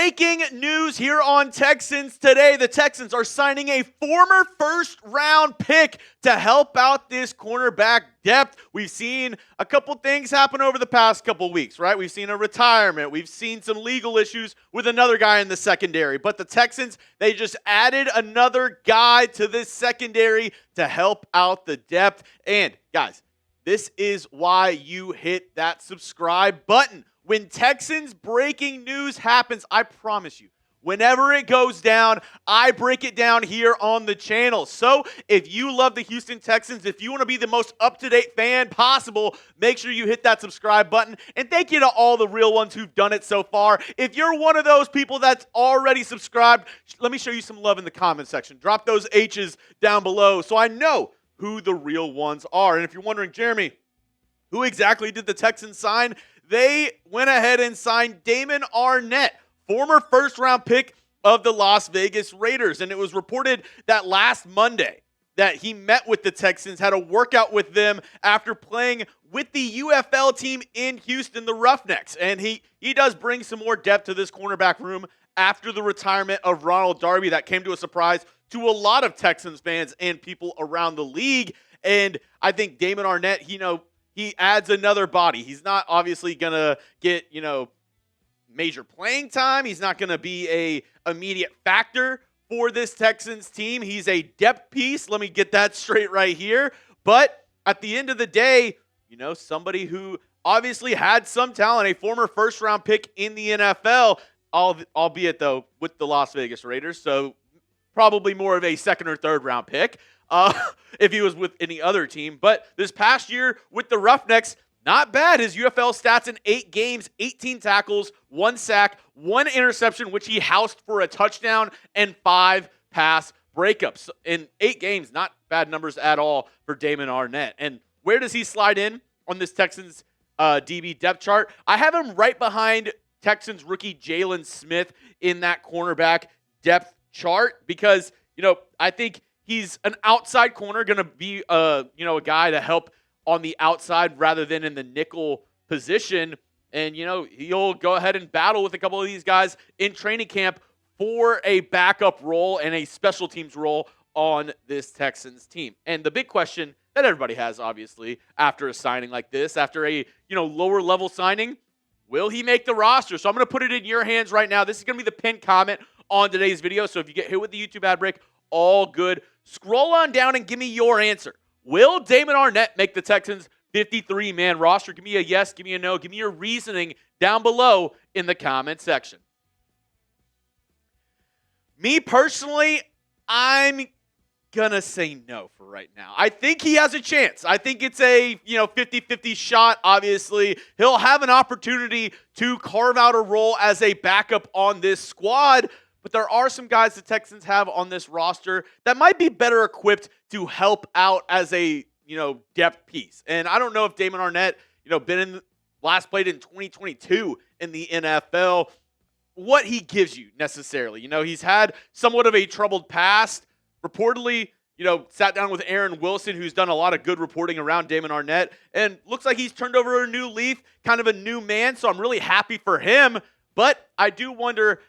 breaking news here on Texans Today. The Texans are signing a former first-round pick to help out this cornerback depth. We've seen a couple things happen over the past couple weeks, right? We've seen a retirement. We've seen some legal issues with another guy in the secondary. But the Texans, they just added another guy to this secondary to help out the depth. And, guys, this is why you hit that subscribe button. When Texans breaking news happens, I promise you, whenever it goes down, I break it down here on the channel. So if you love the Houston Texans, if you want to be the most up-to-date fan possible, make sure you hit that subscribe button. And thank you to all the real ones who've done it so far. If you're one of those people that's already subscribed, let me show you some love in the comment section. Drop those H's down below so I know who the real ones are. And if you're wondering, Jeremy, who exactly did the Texans sign? They went ahead and signed Damon Arnette, former first-round pick of the Las Vegas Raiders. And it was reported that last Monday that he met with the Texans, had a workout with them after playing with the UFL team in Houston, the Roughnecks. And he does bring some more depth to this cornerback room after the retirement of Ronald Darby. That came to a surprise to a lot of Texans fans and people around the league. And I think Damon Arnette, he adds another body. He's not obviously going to get, major playing time. He's not going to be a immediate factor for this Texans team. He's a depth piece. Let me get that straight right here. But at the end of the day, somebody who obviously had some talent, a former first-round pick in the NFL, albeit, though, with the Las Vegas Raiders, so probably more of a second or third round pick if he was with any other team. But this past year with the Roughnecks, not bad. His UFL stats in 8 games, 18 tackles, 1 sack, 1 interception, which he housed for a touchdown, and 5 pass breakups. In 8 games, not bad numbers at all for Damon Arnette. And where does he slide in on this Texans DB depth chart? I have him right behind Texans rookie Jaylen Smith in that cornerback depth chart because, I think he's an outside corner, going to be a guy to help on the outside rather than in the nickel position. And, he'll go ahead and battle with a couple of these guys in training camp for a backup role and a special teams role on this Texans team. And the big question that everybody has, obviously, after a signing like this, after a, lower level signing, will he make the roster? So I'm going to put it in your hands right now. This is going to be the pinned comment on today's video. So if you get hit with the YouTube ad break, all good. Scroll on down and give me your answer. Will Damon Arnette make the Texans 53-man roster? Give me a yes, give me a no, give me your reasoning down below in the comment section. Me personally, I'm going to say no for right now. I think he has a chance. I think it's a 50-50 shot, obviously. He'll have an opportunity to carve out a role as a backup on this squad. But there are some guys the Texans have on this roster that might be better equipped to help out as a, depth piece. And I don't know if Damon Arnette, last played in 2022 in the NFL, what he gives you necessarily. He's had somewhat of a troubled past. Reportedly, sat down with Aaron Wilson, who's done a lot of good reporting around Damon Arnette, and looks like he's turned over a new leaf, kind of a new man. So I'm really happy for him. But I do wonder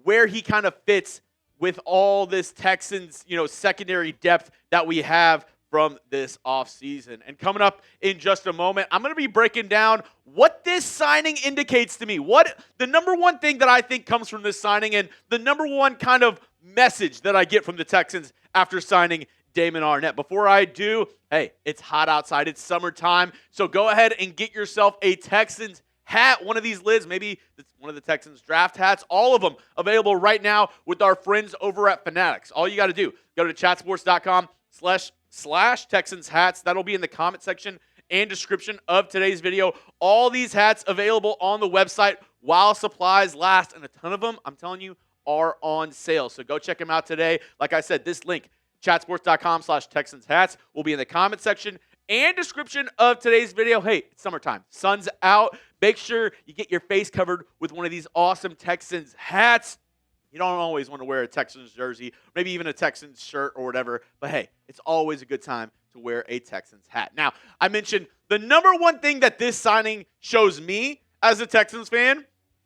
where he kind of fits with all this Texans, secondary depth that we have from this offseason. And coming up in just a moment, I'm going to be breaking down what this signing indicates to me. What the number one thing that I think comes from this signing and the number one kind of message that I get from the Texans after signing Damon Arnette. Before I do, hey, it's hot outside. It's summertime. So go ahead and get yourself a Texans hat, one of these lids, maybe it's one of the Texans draft hats, all of them available right now with our friends over at Fanatics. All you got to do, go to chatsports.com/Texans hats. That'll be in the comment section and description of today's video. All these hats available on the website while supplies last, and a ton of them, I'm telling you, are on sale. So go check them out today. Like I said, this link, chatsports.com/Texans hats, will be in the comment section and description of today's video. Hey, it's summertime. Sun's out. Make sure you get your face covered with one of these awesome Texans hats. You don't always want to wear a Texans jersey, maybe even a Texans shirt or whatever. But hey, it's always a good time to wear a Texans hat. Now, I mentioned the number one thing that this signing shows me as a Texans fan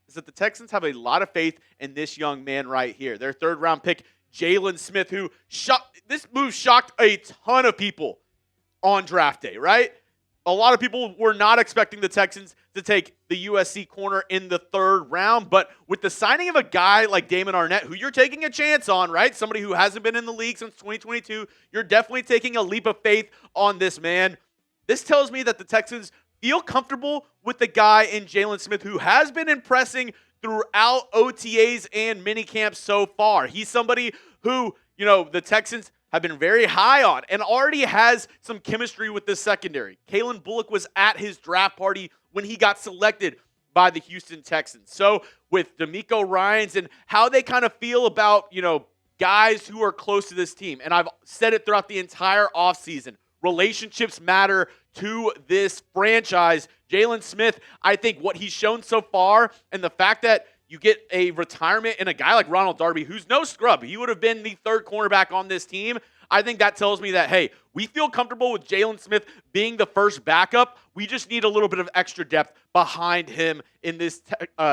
is that the Texans have a lot of faith in this young man right here. Their third-round pick, Jaylen Smith, who this move shocked a ton of people on draft day, right? A lot of people were not expecting the Texans to take the USC corner in the third round, but with the signing of a guy like Damon Arnette, who you're taking a chance on, right? Somebody who hasn't been in the league since 2022, you're definitely taking a leap of faith on this man. This tells me that the Texans feel comfortable with the guy in Jaylen Smith, who has been impressing throughout OTAs and minicamps so far. He's somebody who, the Texans have been very high on and already has some chemistry with the secondary. Kalen Bullock was at his draft party when he got selected by the Houston Texans. So with D'Amico Ryans and how they kind of feel about, guys who are close to this team, and I've said it throughout the entire offseason, relationships matter to this franchise. Jaylen Smith, I think what he's shown so far and the fact that you get a retirement in a guy like Ronald Darby, who's no scrub. He would have been the third cornerback on this team. I think that tells me that, hey, we feel comfortable with Jaylen Smith being the first backup. We just need a little bit of extra depth behind him in this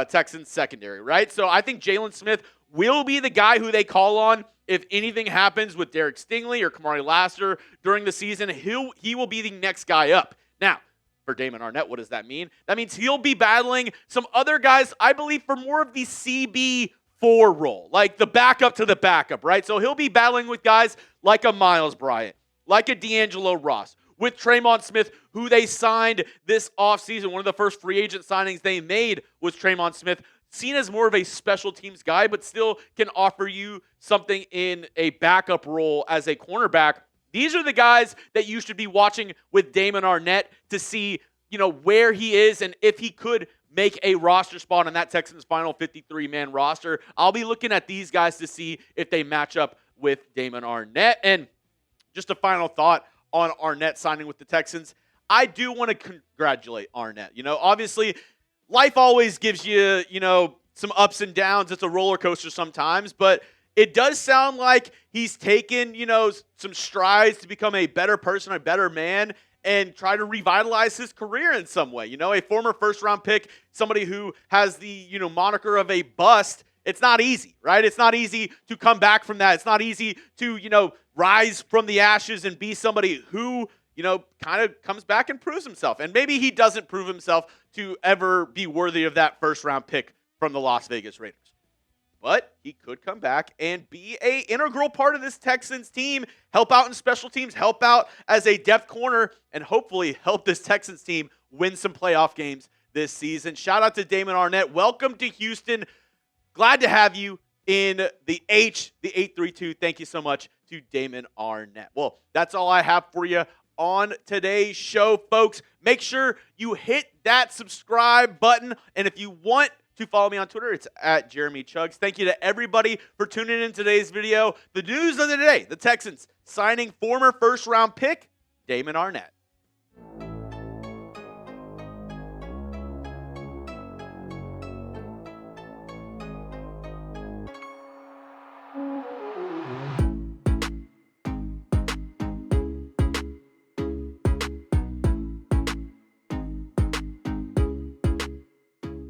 Texans secondary, right? So I think Jaylen Smith will be the guy who they call on if anything happens with Derek Stingley or Kamari Lassiter during the season. He will be the next guy up. Now, for Damon Arnett, what does that mean? That means he'll be battling some other guys, I believe, for more of the CB4 role, like the backup to the backup, right? So he'll be battling with guys like a Miles Bryant, like a D'Angelo Ross, with Tremont Smith, who they signed this offseason. One of the first free agent signings they made was Tremont Smith, seen as more of a special teams guy, but still can offer you something in a backup role as a cornerback. These are the guys that you should be watching with Damon Arnett to see, where he is and if he could make a roster spot on that Texans final 53-man roster. I'll be looking at these guys to see if they match up with Damon Arnett. And just a final thought on Arnett signing with the Texans. I do want to congratulate Arnett. Obviously, life always gives you, some ups and downs. It's a roller coaster sometimes, but it does sound like he's taken, some strides to become a better person, a better man, and try to revitalize his career in some way. A former first-round pick, somebody who has the, moniker of a bust. It's not easy, right? It's not easy to come back from that. It's not easy to, rise from the ashes and be somebody who, kind of comes back and proves himself. And maybe he doesn't prove himself to ever be worthy of that first-round pick from the Las Vegas Raiders. But he could come back and be an integral part of this Texans team, help out in special teams, help out as a depth corner, and hopefully help this Texans team win some playoff games this season. Shout out to Damon Arnett. Welcome to Houston. Glad to have you in the 832. Thank you so much to Damon Arnett. Well, that's all I have for you on today's show, folks. Make sure you hit that subscribe button. And if you want to follow me on Twitter, it's at Jeremy Chuggs. Thank you to everybody for tuning in today's video. The news of the day, the Texans signing former first-round pick Damon Arnett.